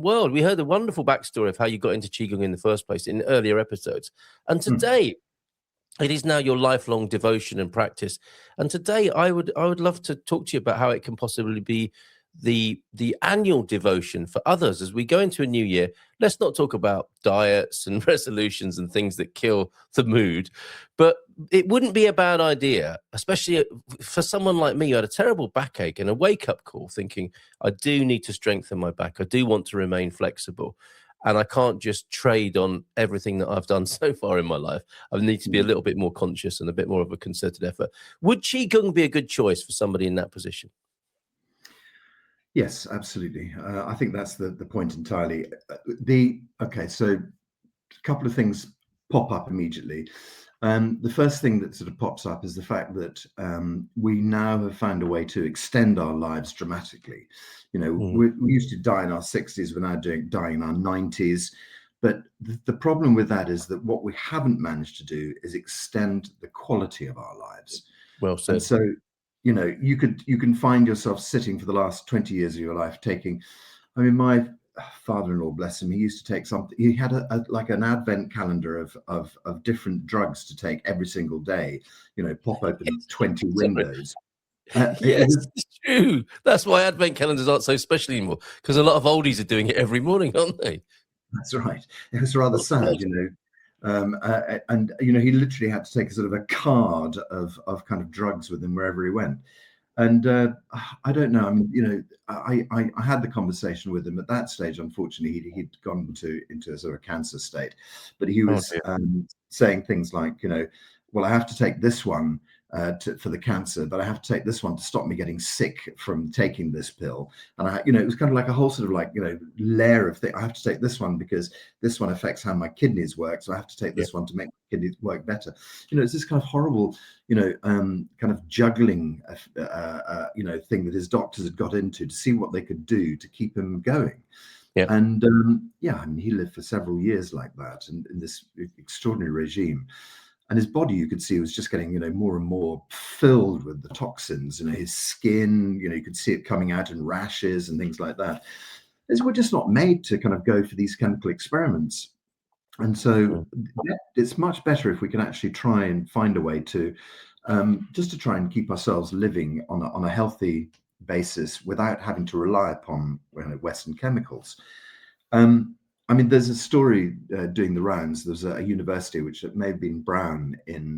world. We heard the wonderful backstory of how you got into Qigong in the first place in earlier episodes. And today, it is now your lifelong devotion and practice. And today, I would love to talk to you about how it can possibly be the annual devotion for others as we go into a new year. Let's not talk about diets and resolutions and things that kill the mood, but it wouldn't be a bad idea, especially for someone like me who had a terrible backache and a wake-up call thinking, I do need to strengthen my back. I do want to remain flexible. And I can't just trade on everything that I've done so far in my life. I need to be a little bit more conscious and a bit more of a concerted effort. Would Qigong be a good choice for somebody in that position? Yes, absolutely. I think that's the point entirely. So a couple of things pop up immediately. The first thing that sort of pops up is the fact that we now have found a way to extend our lives dramatically. We used to die in our 60s, we're now dying in our 90s. But the problem with that is that what we haven't managed to do is extend the quality of our lives. Well said. And so, you can find yourself sitting for the last 20 years of your life taking, my father-in-law, bless him, he used to take something. He had like an advent calendar of different drugs to take every single day. Pop open 20 windows. Yes, it's true. That's why advent calendars aren't so special anymore, because a lot of oldies are doing it every morning, aren't they? That's right. It was rather sad, and he literally had to take a sort of a card of kind of drugs with him wherever he went. And I don't know. I had the conversation with him at that stage. Unfortunately, he'd gone into a sort of cancer state, but he was saying things like, well, I have to take this one for the cancer, but I have to take this one to stop me getting sick from taking this pill. And it was kind of like a whole sort of layer of things. I have to take this one because this one affects how my kidneys work, so I have to take this one to make my kidneys work better. It's this kind of horrible, kind of juggling, thing that his doctors had got into to see what they could do to keep him going. Yeah. And he lived for several years like that, and in this extraordinary regime. And his body, you could see, was just getting, more and more filled with the toxins. His skin, you could see it coming out in rashes and things like that. We're just not made to kind of go for these chemical experiments. And so it's much better if we can actually try and find a way to just to try and keep ourselves living on a healthy basis without having to rely upon Western chemicals. There's a story doing the rounds. There's a university, which may have been Brown in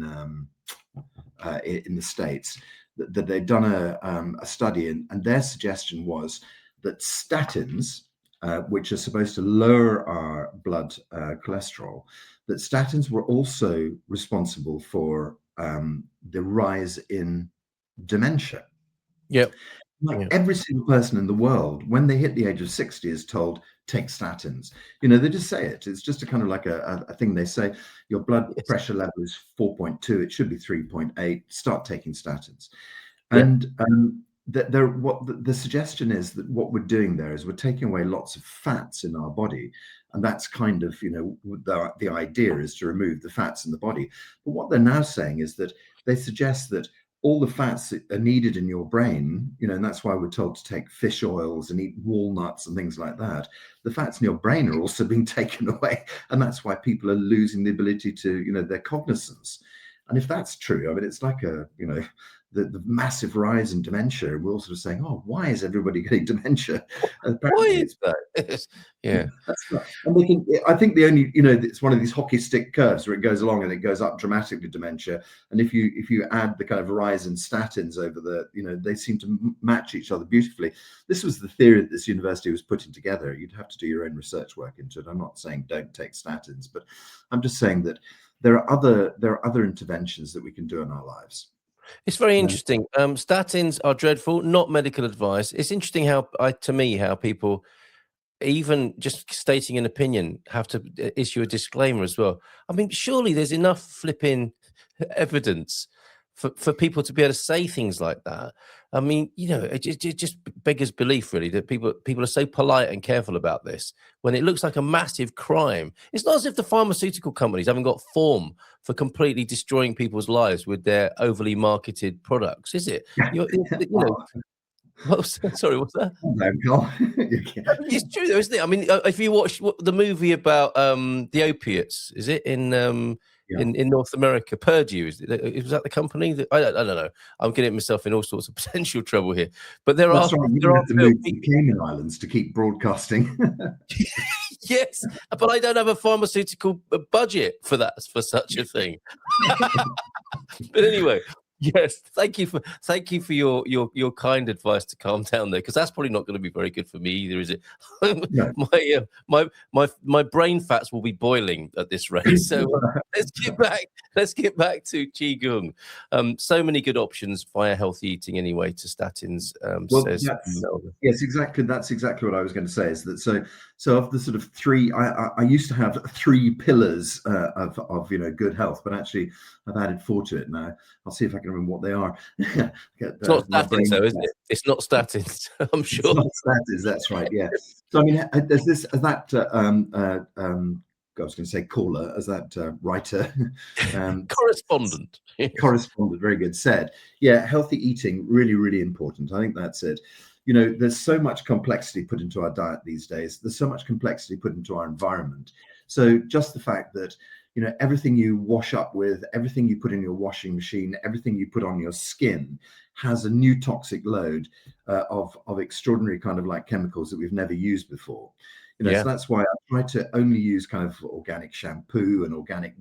the States, that they'd done a study, and their suggestion was that statins, which are supposed to lower our blood cholesterol, that statins were also responsible for the rise in dementia. Yep. Every single person in the world, when they hit the age of 60, is told, take statins. They just say it. It's just a kind of like a thing they say. Your blood pressure level is 4.2. It should be 3.8. Start taking statins. And the suggestion is that what we're doing there is we're taking away lots of fats in our body. And that's kind of, the idea is to remove the fats in the body. But what they're now saying is that they suggest that all the fats that are needed in your brain, and that's why we're told to take fish oils and eat walnuts and things like that. The fats in your brain are also being taken away. And that's why people are losing the ability to, their cognizance. And if that's true, it's like the massive rise in dementia. We're all sort of saying, oh, why is everybody getting dementia? Why is that? Yeah. That's not, and I think the only, it's one of these hockey stick curves where it goes along and it goes up dramatically, dementia. And if you add the kind of rise in statins over they seem to match each other beautifully. This was the theory that this university was putting together. You'd have to do your own research work into it. I'm not saying don't take statins, but I'm just saying that there are other interventions that we can do in our lives. It's very interesting. Statins are dreadful, not medical advice. It's interesting how people, even just stating an opinion, have to issue a disclaimer as well. Surely there's enough flipping evidence for people to be able to say things like that. It just beggars belief, really, that people are so polite and careful about this when it looks like a massive crime. It's not as if the pharmaceutical companies haven't got form for completely destroying people's lives with their overly marketed products, is it? Sorry, what's that? No, Carl. I mean, it's true though, isn't it? I mean, if you watch the movie about the opiates, is it in North America? Purdue, is that the company? That, I don't know. I'm getting myself in all sorts of potential trouble here. But That's right. You have to move to the Cayman Islands to keep broadcasting. Yes, but I don't have a pharmaceutical budget for such a thing. But anyway, yes, thank you for your kind advice to calm down there, because that's probably not going to be very good for me either, is it? No. My brain fats will be boiling at this rate. So let's get back to Qigong. So many good options via healthy eating anyway to statins. Well, yes, exactly. That's exactly what I was going to say. Is that so? Of the sort of three, I used to have three pillars of good health, but actually I've added four to it now. I'll see if I can remember what they are. It's not statins, though, isn't it? It's not statins. I'm sure. It's not statins. That's right. Yeah. So I mean, there's this that I was going to say caller, as that writer, correspondent. Correspondent, very good, said, yeah, healthy eating, really, really important. I think that's it. You know, there's so much complexity put into our diet these days. There's so much complexity put into our environment. So just the fact that, you know, everything you wash up with, everything you put in your washing machine, everything you put on your skin has a new toxic load of extraordinary kind of like chemicals that we've never used before. You know, so that's why I try to only use kind of organic shampoo and organic,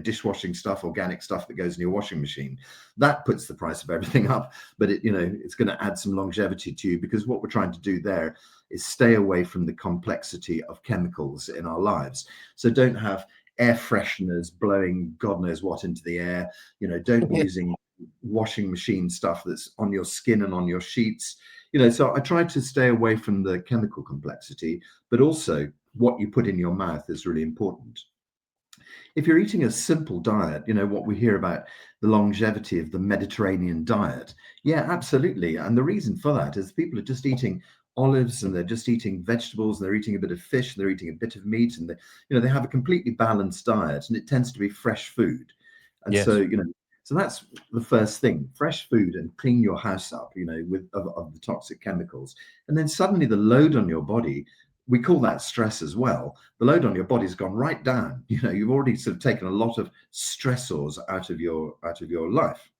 dishwashing stuff, organic stuff that goes in your washing machine. That puts the price of everything up, but it's going to add some longevity to you, because what we're trying to do there is stay away from the complexity of chemicals in our lives. So don't have air fresheners blowing God knows what into the air. You know, don't be using washing machine stuff that's on your skin and on your sheets. You know, so I try to stay away from the chemical complexity, but also what you put in your mouth is really important. If you're eating a simple diet, you know, what we hear about the longevity of the Mediterranean diet, yeah, absolutely. And the reason for that is people are just eating olives, and they're just eating vegetables, and they're eating a bit of fish, and they're eating a bit of meat, and they have a completely balanced diet, and it tends to be fresh food. And so, so that's the first thing: fresh food, and clean your house up, with of the toxic chemicals. And then suddenly the load on your body, we call that stress as well. The load on your body's gone right down. You know, you've already sort of taken a lot of stressors out of your life.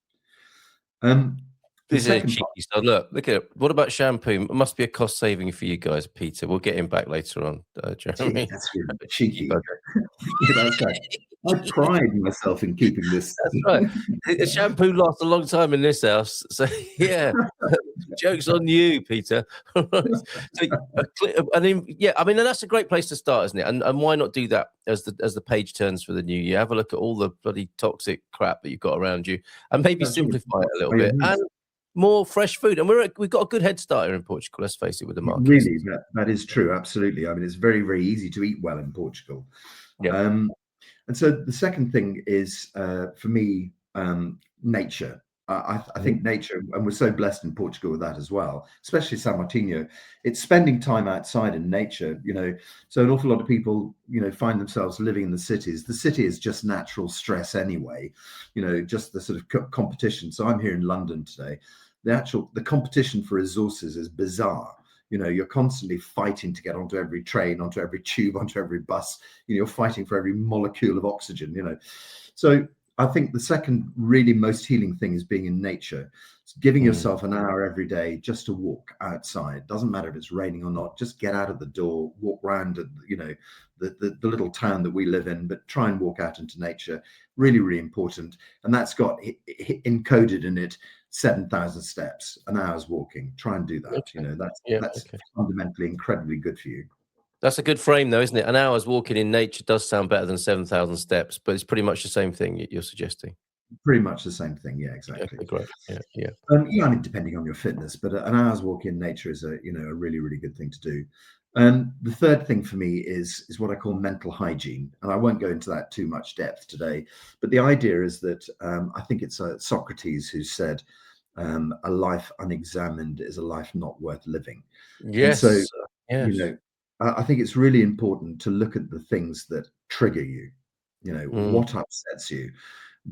This is a cheeky stuff. Look at it. What about shampoo? It must be a cost saving for you guys, Peter. We'll get him back later on, Jeremy. That's really cheeky. That's right. I pride myself in keeping this. That's right. A shampoo lasts a long time in this house. So, yeah, joke's on you, Peter. And that's a great place to start, isn't it? And why not do that as the page turns for the new year? Have a look at all the bloody toxic crap that you've got around you, and maybe simplify it a little bit. And more fresh food, and we've got a good head start here in Portugal. Let's face it, with the market. Really, that is true. Absolutely. I mean, it's very, very easy to eat well in Portugal. Yeah. And so the second thing is, for me, nature. I think nature, and we're so blessed in Portugal with that as well, especially San Martino. It's spending time outside in nature. So an awful lot of people, find themselves living in the cities. The city is just natural stress anyway. Just the sort of competition. So I'm here in London today. The competition for resources is bizarre. You're constantly fighting to get onto every train, onto every tube, onto every bus. You're fighting for every molecule of oxygen. So I think the second really most healing thing is being in nature. It's giving yourself an hour every day just to walk outside. Doesn't matter if it's raining or not. Just get out of the door, walk around, the little town that we live in, but try and walk out into nature. Really, really important. And that's got encoded in it 7,000 steps, an hour's walking. Try and do that. Okay. That's fundamentally incredibly good for you. That's a good frame, though, isn't it? An hour's walking in nature does sound better than 7,000 steps, but it's pretty much the same thing you're suggesting. Pretty much the same thing, yeah, exactly. Okay, great. Yeah. I mean, depending on your fitness, but an hour's walk in nature is a really, really good thing to do. The third thing for me is what I call mental hygiene, and I won't go into that too much depth today. But the idea is that I think it's Socrates who said, "A life unexamined is a life not worth living." Yes. And so, yes. I think it's really important to look at the things that trigger you. What upsets you.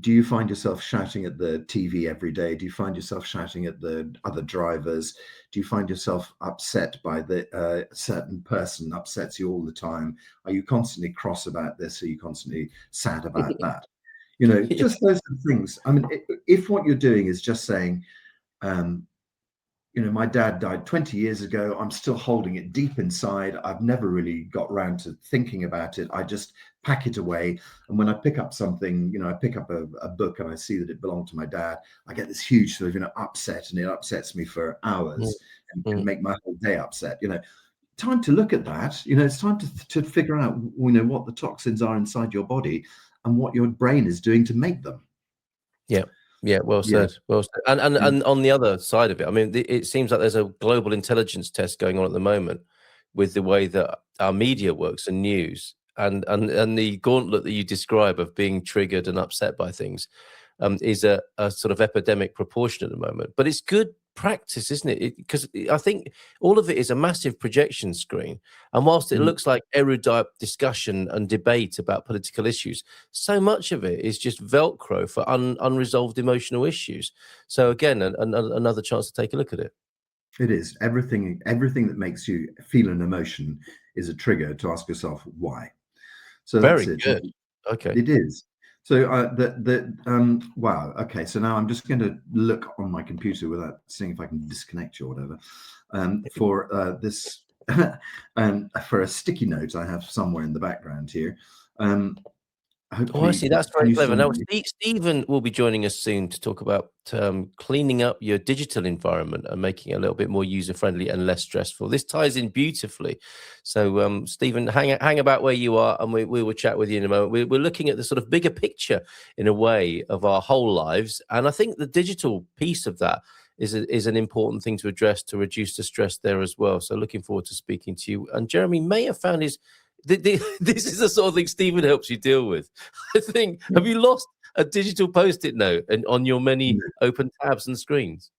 Do you find yourself shouting at the TV every day? Do you find yourself shouting at the other drivers? Do you find yourself upset by the certain person upsets you all the time? Are you constantly cross about this? Are you constantly sad about that? Yeah. Just those are things. I mean, if what you're doing is just saying, um, my dad died 20 years ago. I'm still holding it deep inside. I've never really got round to thinking about it. I just pack it away. And when I pick up something, I pick up a book and I see that it belonged to my dad, I get this huge sort of, upset, and it upsets me for Mm, hours and can mm. make my whole day upset. Time to look at that. It's time to figure out, what the toxins are inside your body and what your brain is doing to make them. Yeah. Yeah, well Yeah. said. Well said. And on the other side of it, I mean, it seems like there's a global intelligence test going on at the moment with the way that our media works and news, and the gauntlet that you describe of being triggered and upset by things is a sort of epidemic proportion at the moment. But it's good practice, isn't it? Because I think all of it is a massive projection screen. And whilst it looks like erudite discussion and debate about political issues, so much of it is just Velcro for unresolved emotional issues. So again, another chance to take a look at it. It is. Everything that makes you feel an emotion is a trigger to ask yourself why. So that's Very it. good. Okay. It is. So wow. Okay. So now I'm just going to look on my computer without seeing if I can disconnect you or whatever. For this, for a sticky note I have somewhere in the background here. Oh, I Hopefully, see. That's can very you clever. see Now, me? Stephen will be joining us soon to talk about cleaning up your digital environment and making it a little bit more user-friendly and less stressful. This ties in beautifully. So, Stephen, hang about where you are, and we will chat with you in a moment. We're looking at the sort of bigger picture, in a way, of our whole lives. And I think the digital piece of that is an important thing to address to reduce the stress there as well. So looking forward to speaking to you. And Jeremy may have found his... This is the sort of thing Stephen helps you deal with. I think. Have you lost a digital post-it note and on your many open tabs and screens?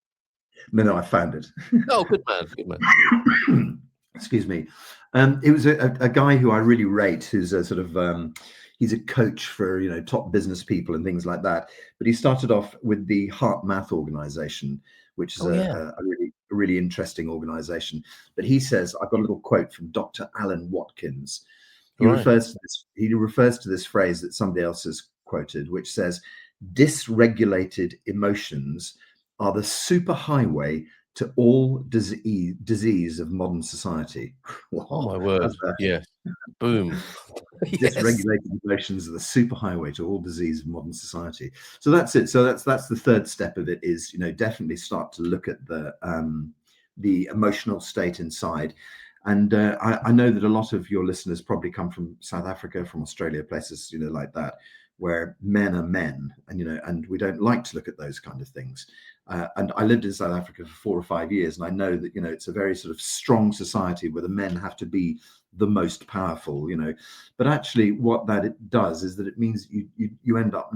No, I found it. Oh, good man, good man. Excuse me. It was a guy who I really rate, who's a sort of he's a coach for top business people and things like that. But he started off with the Heart Math organization, which is Oh yeah, a really interesting organization. But he says, I've got a little quote from Dr. Alan Watkins. He right. refers to this phrase that somebody else has quoted, which says, "Dysregulated emotions are the superhighway to all disease of modern society." Oh Wow, my word. Yes. Boom. Yes. Dysregulated emotions are the superhighway to all disease of modern society. So that's it. So that's the third step of it, is definitely start to look at the emotional state inside. And I know that a lot of your listeners probably come from South Africa, from Australia, places like that, where men are men, and we don't like to look at those kind of things. And I lived in South Africa for 4 or 5 years, and I know that it's a very sort of strong society where the men have to be the most powerful. But actually, what that does is that it means you end up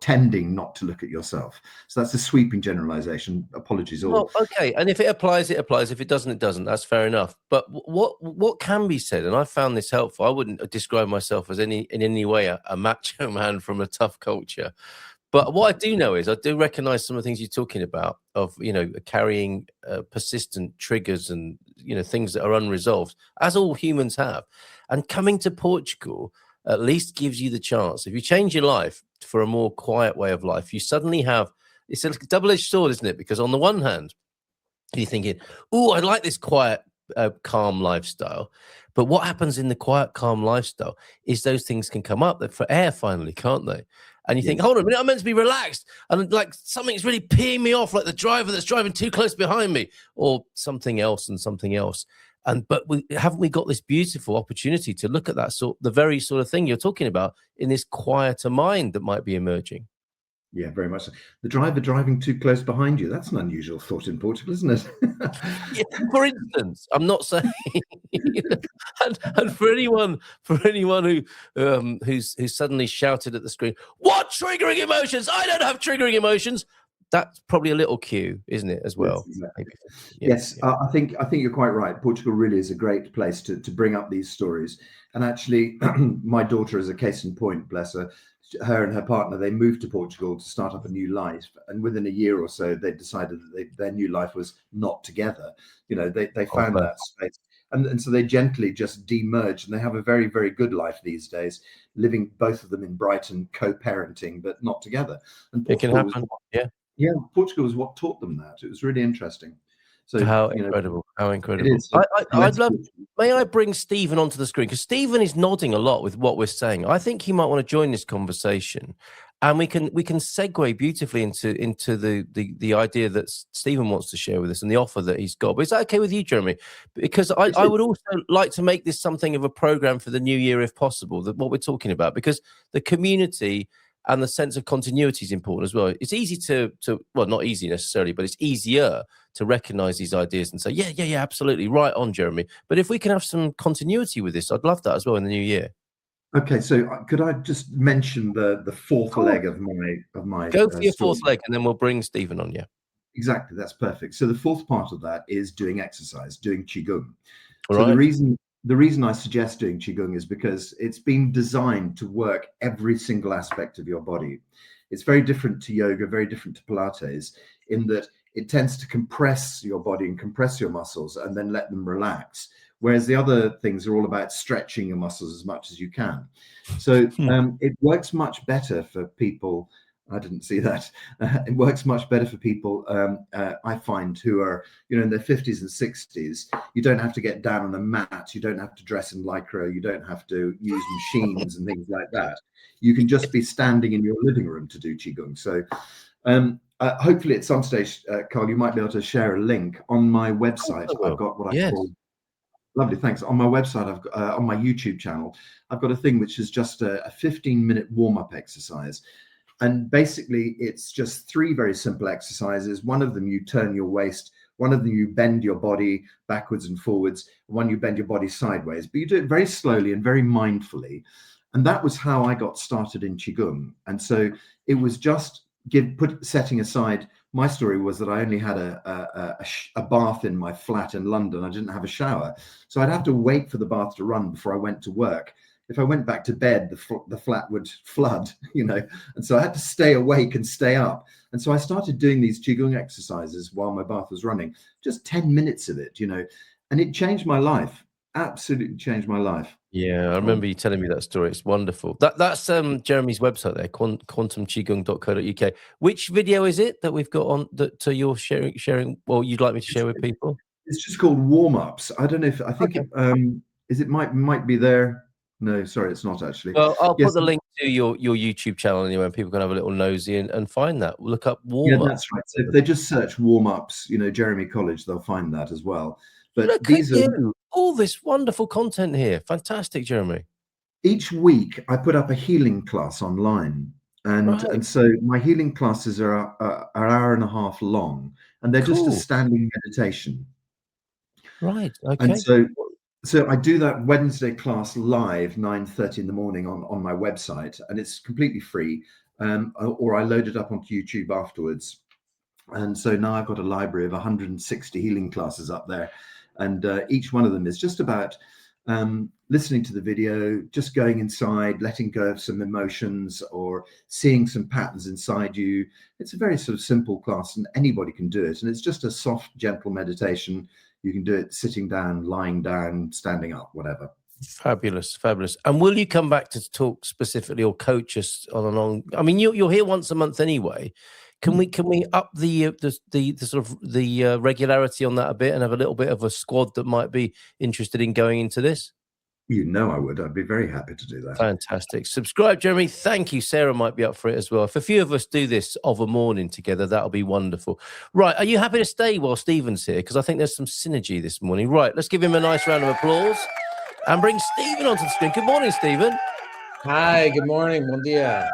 tending not to look at yourself. So that's a sweeping generalization. Apologies all. Well, okay, and if it applies, it applies. If it doesn't, it doesn't. That's fair enough. But what can be said, and I found this helpful. I wouldn't describe myself as in any way a macho man from a tough culture. But what I do know is I do recognize some of the things you're talking about, of carrying persistent triggers and things that are unresolved, as all humans have. And coming to Portugal at least gives you the chance. If you change your life for a more quiet way of life, you suddenly have... It's a double-edged sword, isn't it? Because on the one hand, you're thinking, "Oh, I like this quiet, calm lifestyle." But what happens in the quiet, calm lifestyle is those things can come up for air finally, can't they? And you think, Yes. hold on a minute, I'm meant to be relaxed. And like something's really peeing me off, like the driver that's driving too close behind me, or something else and something else. But haven't we got this beautiful opportunity to look at the very sort of thing you're talking about in this quieter mind that might be emerging? Yeah, very much so. The driver driving too close behind you, that's an unusual thought in Portugal, isn't it? Yeah, for instance, I'm not saying, and for anyone who's suddenly shouted at the screen, "What triggering emotions? I don't have triggering emotions." that's probably a little cue, isn't it, as well? Yes, exactly. Maybe. Yes, I think you're quite right. Portugal really is a great place to bring up these stories. And actually, my daughter is a case in point. Bless her. Her and her partner, they moved to Portugal to start up a new life, and within a year or so, they decided that their new life was not together. You know, they found that space, and so they gently just demerged, and they have a very, very good life these days, living both of them in Brighton, co-parenting, but not together. And It can Portugal was happen. Yeah. yeah, Portugal was what taught them that. It was really interesting. So, How you know, incredible! How it incredible! is. So I'd let's love. May I bring Stephen onto the screen, because Stephen is nodding a lot with what we're saying. I think he might want to join this conversation, and we can segue beautifully into the idea that Stephen wants to share with us and the offer that he's got. But is that okay with you, Jeremy? Because I would also like to make this something of a program for the new year, if possible. That what we're talking about, because the community and the sense of continuity is important as well. It's easy to well, not easy necessarily, but it's easier to recognize these ideas and say, yeah, absolutely, right on, Jeremy. But if we can have some continuity with this, I'd love that as well in the new year. Okay, so could I just mention the fourth leg of my Go for your story? fourth leg, and then we'll bring Stephen on. Yeah, Exactly, that's perfect. So the fourth part of that is doing exercise, doing Qigong. all So right. the reason I suggest doing Qigong is because it's been designed to work every single aspect of your body. It's very different to yoga, very different to Pilates, in that it tends to compress your body and compress your muscles and then let them relax. Whereas the other things are all about stretching your muscles as much as you can. So it works much better for people. I didn't see that. It works much better for people, I find, who are, you know, in their 50s and 60s. You don't have to get down on a mat. You don't have to dress in lycra. You don't have to use machines and things like that. You can just be standing in your living room to do Qigong. So hopefully at some stage, Carl, you might be able to share a link on my website. I've got what I call, lovely, thanks. On my website, I've got, on my YouTube channel, I've got a thing which is just a 15-minute warm-up exercise. And basically, it's just 3 very simple exercises. One of them, you turn your waist. One of them, you bend your body backwards and forwards. One, you bend your body sideways. But you do it very slowly and very mindfully. And that was how I got started in Qigong. And so it was just setting aside. My story was that I only had a bath in my flat in London. I didn't have a shower. So I'd have to wait for the bath to run before I went to work. If I went back to bed, the flat would flood, you know, and so I had to stay awake and stay up. And so I started doing these Qigong exercises while my bath was running, just 10 minutes of it, you know, and it changed my life, absolutely changed my life. Yeah, I remember you telling me that story. It's wonderful. That's Jeremy's website there, quantumqigong.co.uk. Which video is it that we've got on that you're sharing? Well, you'd like me to share with people? It's just called warm-ups. I don't know if I think it might be there. No, sorry, it's not actually. Well, I'll put the link to your YouTube channel anyway, and people can have a little nosy and find that. Look up warm-ups. Yeah, that's right. So if they just search warm-ups, you know, Jeremy Colledge, they'll find that as well. But look these at you. All this wonderful content here. Fantastic, Jeremy. Each week I put up a healing class online. And so my healing classes are an hour and a half long, and they're just a standing meditation. Right. Okay. And so I do that Wednesday class live, 9:30 in the morning on my website, and it's completely free. Or I load it up onto YouTube afterwards. And so now I've got a library of 160 healing classes up there. And each one of them is just about listening to the video, just going inside, letting go of some emotions or seeing some patterns inside you. It's a very sort of simple class and anybody can do it. And it's just a soft, gentle meditation. You can do it sitting down, lying down, standing up, whatever. Fabulous, fabulous. And will you come back to talk specifically or coach us on? I mean, you're here once a month anyway. Can we up the sort of the regularity on that a bit and have a little bit of a squad that might be interested in going into this? You know I would. I'd be very happy to do that. Fantastic. Subscribe, Jeremy. Thank you. Sarah might be up for it as well. If a few of us do this of a morning together, that'll be wonderful. Right. Are you happy to stay while Stephen's here? Because I think there's some synergy this morning. Right. Let's give him a nice round of applause and bring Stephen onto the screen. Good morning, Stephen. Hi. Good morning. Bon dia.